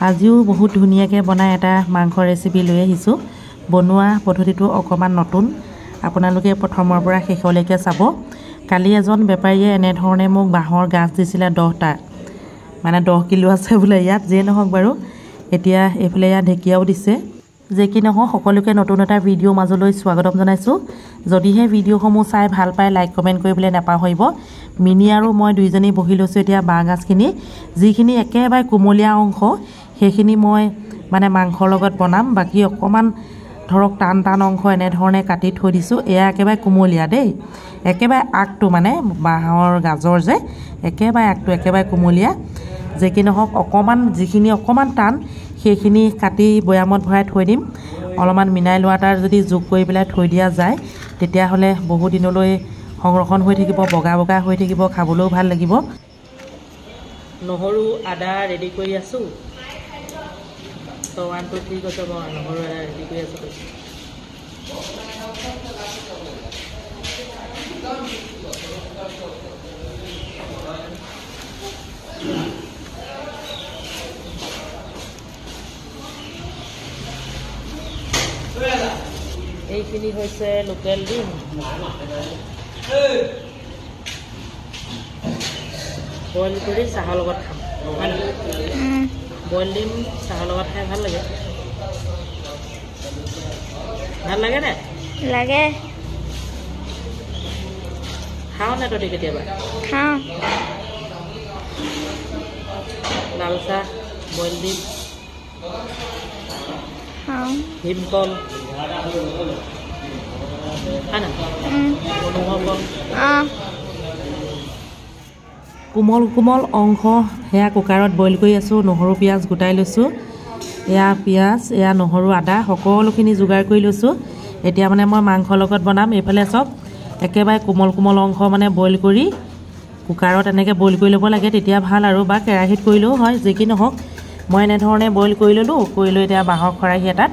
আজিও বহুত ধুনীয়াকৈ বনাই এটা মাংস ৰেচিপি লৈ আহিছোঁ। বনোৱা পদ্ধতিটো অকণমান নতুন, আপোনালোকে প্ৰথমৰ পৰা শেষলৈকে চাব। কালি এজন বেপাৰীয়ে এনেধৰণে মোক বাঁহৰ গাজ দিছিলে 10টা, মানে 10 কিলো আছে বোলে ইয়াত। যিয়ে নহওক বাৰু, এতিয়া এইফালে ইয়াত ঢেকীয়াও দিছে। যে কি নহওক, সকলোকে নতুন এটা ভিডিঅ'ৰ মাজলৈ স্বাগতম জনাইছোঁ। যদিহে ভিডিঅ'সমূহ চাই ভাল পায়, লাইক কমেণ্ট কৰিবলৈ নাপাহৰিব। মিনি আৰু মই দুইজনী বহি লৈছোঁ এতিয়া বাঁহ গাজখিনি। যিখিনি একেবাৰে কোমলীয়া অংশ সেইখিনি মই মানে মাংসৰ লগত বনাম। বাকী অকণমান ধৰক টান টান অংশ এনেধৰণে কাটি থৈ দিছোঁ। এয়া একেবাৰে কোমলীয়া দেই, একেবাৰে আগটো মানে বাঁহৰ গাজৰ যে একেবাৰে আগটো একেবাৰে কোমলীয়া। যে কি নহওক, অকণমান যিখিনি অকণমান টান সেইখিনি কাটি বৈয়ামত ভৰাই থৈ দিম। অলপমান মিনাৰেল ৱাটাৰ যদি যোগ কৰি পেলাই থৈ দিয়া যায়, তেতিয়াহ'লে বহু দিনলৈ সংৰক্ষণ হৈ থাকিব, বগা বগা হৈ থাকিব, খাবলৈও ভাল লাগিব। নহৰু আদা ৰেডি কৰি আছোঁ। তো 1 2 3 কৈছে, মই নহৰু আদা ৰেডি কৰি আছোঁ। এইখিনি হৈছে লোকেল ডিম। বইল কৰি চাহৰ লগত খাম। বইল ডিম চাহৰ লগত খাই ভাল লাগে। ভাল লাগে নে? লাগে। খাওঁ নে তহঁতি কেতিয়াবা? খাওঁ। লাল চাহ, বইল ডিম, খাওঁ। ভীমকল, হয় না? কোমল কোমল অংশ সেয়া কুকাৰত বইল কৰি আছোঁ। নহৰু পিঁয়াজ গোটাই লৈছোঁ। এয়া পিঁয়াজ, এয়া নহৰু আদা সকলোখিনি যোগাৰ কৰি লৈছোঁ। এতিয়া মানে মই মাংসৰ লগত বনাম। এইফালে চব একেবাৰে কোমল কোমল অংশ মানে বইল কৰি কুকাৰত এনেকৈ বইল কৰি ল'ব লাগে, তেতিয়া ভাল আৰু, বা কেৰাহীত কৰিলেও হয়। যি কি নহওক, মই এনেধৰণে বইল কৰি ল'লোঁ। কৰি লৈ এতিয়া বাঁহৰ খৰাহী এটাত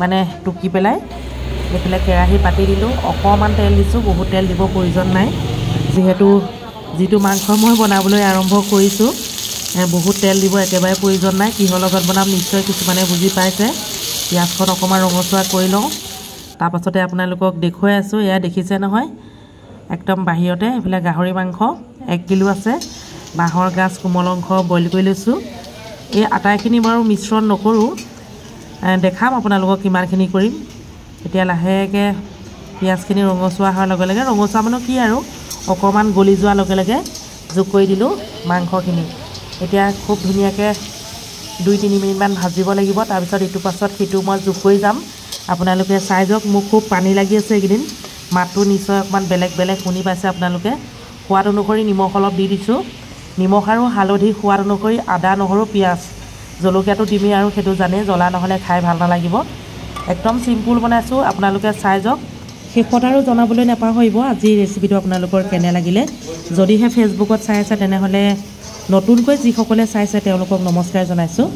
মানে টুকি পেলাই এইফালে কেৰাহী পাতি দিলোঁ। অকণমান তেল দিছোঁ, বহুত তেল দিব প্ৰয়োজন নাই। যিহেতু যিটো মাংস মই বনাবলৈ আৰম্ভ কৰিছোঁ, বহুত তেল দিব একেবাৰে প্ৰয়োজন নাই। কিহৰ লগত বনাম নিশ্চয় কিছুমানে বুজি পাইছে। পিঁয়াজখন অকণমান ৰঙচুৱা কৰি লওঁ, তাৰপাছতে আপোনালোকক দেখুৱাই আছোঁ। এয়া দেখিছে নহয়, একদম বাহিৰতে। এইফালে গাহৰি মাংস 1 কিলো আছে। বাঁহৰ গাজ কোমল অংশ বইল কৰি লৈছোঁ। এই আটাইখিনি বাৰু মিশ্ৰণ নকৰোঁ, দেখাম আপোনালোকক কিমানখিনি কৰিম। এতিয়া লাহেকৈ পিঁয়াজখিনি ৰঙচুৱা হোৱাৰ লগে লগে, ৰঙচুৱা মানে কি আৰু অকণমান গলি যোৱাৰ লগে লগে যোগ কৰি দিলোঁ মাংসখিনি। এতিয়া খুব ধুনীয়াকৈ 2-3 মিনিটমান ভাজিব লাগিব। তাৰপিছত ইটোৰ পাছত সিটো মই যোগ কৰি যাম। আপোনালোকে চাই যাওক। মোক খুব পানী লাগি আছে এইকেইদিন, মাতটো নিশ্চয় অকণমান বেলেগ বেলেগ শুনি পাইছে আপোনালোকে। সোৱাদ অনুসৰি নিমখ অলপ দি দিছোঁ। নিমখ আৰু হালধি সোৱাদ অনুসৰি, আদা নহৰু পিঁয়াজ, জলকীয়াটো দিমেই আৰু সেইটো জানেই, জ্বলা নহ'লে খাই ভাল নালাগিব। একদম চিম্পুল বনাইছোঁ, আপোনালোকে চাই যাওক। শেষত আৰু জনাবলৈ নাপাহৰিব আজি ৰেচিপিটো আপোনালোকৰ কেনে লাগিলে। যদিহে ফেচবুকত চাই আছে, তেনেহ'লে নতুনকৈ যিসকলে চাইছে তেওঁলোকক নমস্কাৰ জনাইছোঁ।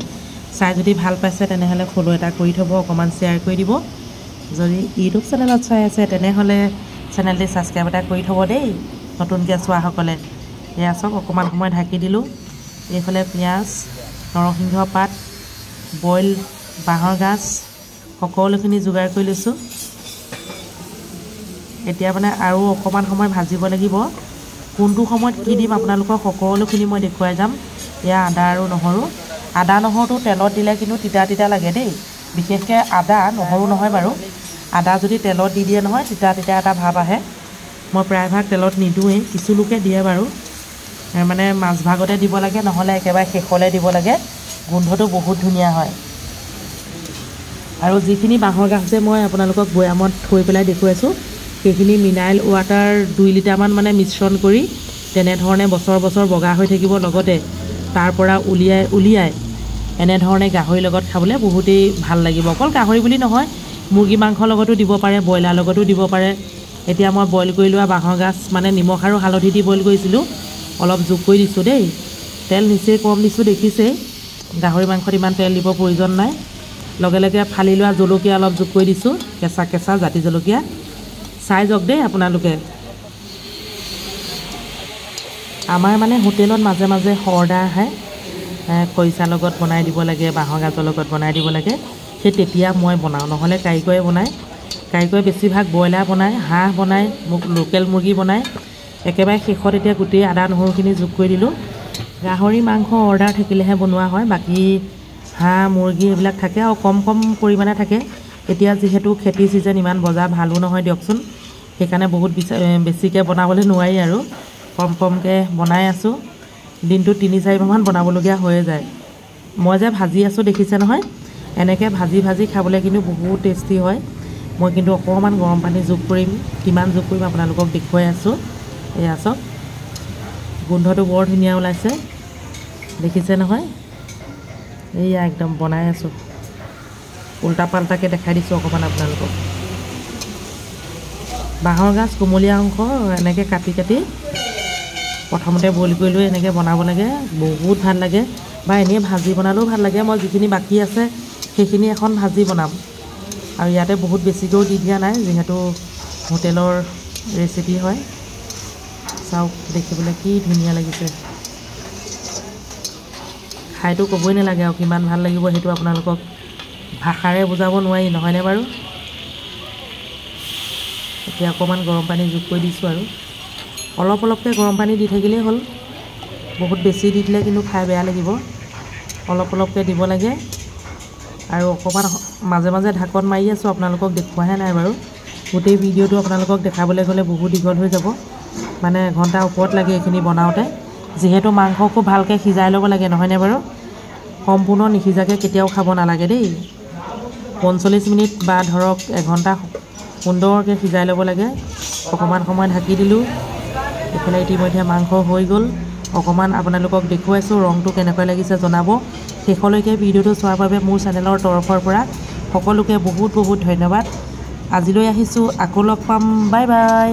চাই যদি ভাল পাইছে তেনেহ'লে ফ'ল' এটা কৰি থ'ব, অকণমান শ্বেয়াৰ কৰি দিব। যদি ইউটিউব চেনেলত চাই আছে তেনেহ'লে চেনেলটি ছাবস্ক্ৰাইব এটা কৰি থ'ব দেই, নতুনকৈ চোৱাসকলে। এয়া চাওক, অকণমান সময় ঢাকি দিলোঁ। এইফালে পিঁয়াজ, নৰসিংহ পাত, বইল বাঁহৰ গাজ সকলোখিনি যোগাৰ কৰি লৈছোঁ। এতিয়া মানে আৰু অকণমান সময় ভাজিব লাগিব। কোনটো সময়ত কি দিম আপোনালোকক সকলোখিনি মই দেখুৱাই যাম। এয়া আদা আৰু নহৰু। আদা নহৰুটো তেলত দিলে কিন্তু তিতা তিতা লাগে দেই, বিশেষকৈ আদা, নহৰু নহয় বাৰু। আদা যদি তেলত দি দিয়ে নহয়, তিতা তিতা এটা ভাৱ আহে। মই প্ৰায়ভাগ তেলত নিদিওঁৱেই, কিছু লোকে দিয়ে বাৰু। মানে মাজভাগতে দিব লাগে, নহ'লে একেবাৰে শেষলৈ দিব লাগে। গোন্ধটো বহুত ধুনীয়া হয়। আৰু যিখিনি বাঁহৰ গাজ যে মই আপোনালোকক বৈয়ামত থৈ পেলাই দেখুৱাইছোঁ, সেইখিনি মিনাৰেল ৱাটাৰ 2 লিটাৰমান মানে মিশ্ৰণ কৰি তেনেধৰণে বছৰ বছৰ বগা হৈ থাকিব। লগতে তাৰ পৰা উলিয়াই এনেধৰণে গাহৰিৰ লগত খাবলৈ বহুতেই ভাল লাগিব। অকল গাহৰি বুলি নহয়, মুৰ্গী মাংসৰ লগতো দিব পাৰে, ব্ৰইলাৰ লগতো দিব পাৰে। এতিয়া মই বইল কৰি লোৱা বাঁহৰ গাজ মানে নিমখ আৰু হালধি দি বইল কৰিছিলোঁ, অলপ যোগ কৰি দিছোঁ দেই। তেল নিচেই কম দিছোঁ, দেখিছেই। গাহৰি মাংসত ইমান তেল দিব প্ৰয়োজন নাই। লগে লগে ফালি লোৱা জলকীয়া অলপ যোগ কৰি দিছোঁ, কেঁচা কেঁচা জাতি জলকীয়া। চাই যাওক দেই আপোনালোকে। আমাৰ মানে হোটেলত মাজে মাজে অৰ্ডাৰ আহে, খৰিচাৰ লগত বনাই দিব লাগে, বাঁহৰ গাজৰ লগত বনাই দিব লাগে, সেই তেতিয়া মই বনাওঁ, নহ'লে কাৰিকৰে বনায়। কাৰিকৰে বেছিভাগ ব্ৰইলাৰ বনায়, হাঁহ বনায়, লোকেল মুৰ্গী বনায়। একেবাৰে শেষত এতিয়া গোটেই আদা নহৰুখিনি যোগ কৰি দিলোঁ। গাহৰি মাংস অৰ্ডাৰ থাকিলেহে বনোৱা হয়, বাকী হাঁহ মুৰ্গী এইবিলাক থাকে আৰু কম কম পৰিমাণে থাকে। এতিয়া যিহেতু খেতি ছিজন, ইমান বজাৰ ভালো নহয় দিয়কচোন, সেইকাৰণে বহুত বেছিকৈ বনাবলৈ নোৱাৰি আৰু কম কমকৈ বনাই আছোঁ। দিনটোত 3-4 মাহমান বনাবলগীয়া হৈয়ে যায়। মই যে ভাজি আছোঁ দেখিছে নহয়, এনেকৈ ভাজি ভাজি খাবলৈ কিন্তু বহুত টেষ্টি হয়। মই কিন্তু অকণমান গৰম পানী যোগ কৰিম, কিমান যোগ কৰিম আপোনালোকক দেখুৱাই আছোঁ। এয়া চাওক, গোন্ধটো বৰ ধুনীয়া ওলাইছে, দেখিছে নহয়। এইয়া একদম বনাই আছোঁ, উল্টা পাল্টাকৈ দেখাই দিছোঁ অকণমান আপোনালোকক। বাঁহৰ গাজ কোমলীয়া অংশ এনেকৈ কাটি কাটি প্ৰথমতে বইল কৰি লৈ এনেকৈ বনাব লাগে, বহুত ভাল লাগে। বা এনেই ভাজি বনালেও ভাল লাগে। মই যিখিনি বাকী আছে সেইখিনি এখন ভাজি বনাম, আৰু ইয়াতে বহুত বেছিকৈও দি দিয়া নাই, যিহেতু হোটেলৰ ৰেচিপি হয়। চাওক, দেখিবলৈ কি ধুনীয়া লাগিছে, খাইতো ক'বই নালাগে আৰু কিমান ভাল লাগিব, সেইটো আপোনালোকক ভাষাৰে বুজাব নোৱাৰি, নহয়নে বাৰু। এতিয়া অকণমান গৰম পানী যোগ কৰি দিছোঁ, আৰু অলপ অলপকৈ গৰম পানী দি থাকিলেই হ'ল। বহুত বেছি দি দিলে কিন্তু খাই বেয়া লাগিব, অলপ অলপকৈ দিব লাগে। আৰু অকণমান মাজে মাজে ঢাকন মাৰি আছোঁ, আপোনালোকক দেখুৱাহে নাই বাৰু। গোটেই ভিডিঅ'টো আপোনালোকক দেখাবলৈ গ'লে বহুত দীঘল হৈ যাব, মানে এঘণ্টাৰ ওপৰত লাগে এইখিনি বনাওঁতে। যিহেতু মাংস খুব ভালকৈ সিজাই ল'ব লাগে, নহয়নে বাৰু। সম্পূৰ্ণ নিসিজাকৈ কেতিয়াও খাব নালাগে দেই। 45 মিনিট বা ধৰক এঘণ্টা সুন্দৰকৈ সিজাই ল'ব লাগে। অকণমান সময় ঢাকি দিলোঁ। এইফালে ইতিমধ্যে মাংস হৈ গ'ল। অকণমান আপোনালোকক দেখুৱাইছোঁ, ৰংটো কেনেকুৱা লাগিছে জনাব। শেষলৈকে ভিডিঅ'টো চোৱাৰ বাবে মোৰ চেনেলৰ তৰফৰ পৰা সকলোকে বহুত বহুত ধন্যবাদ। আজিলৈ আহিছোঁ, আকৌ লগ পাম, বাই বাই।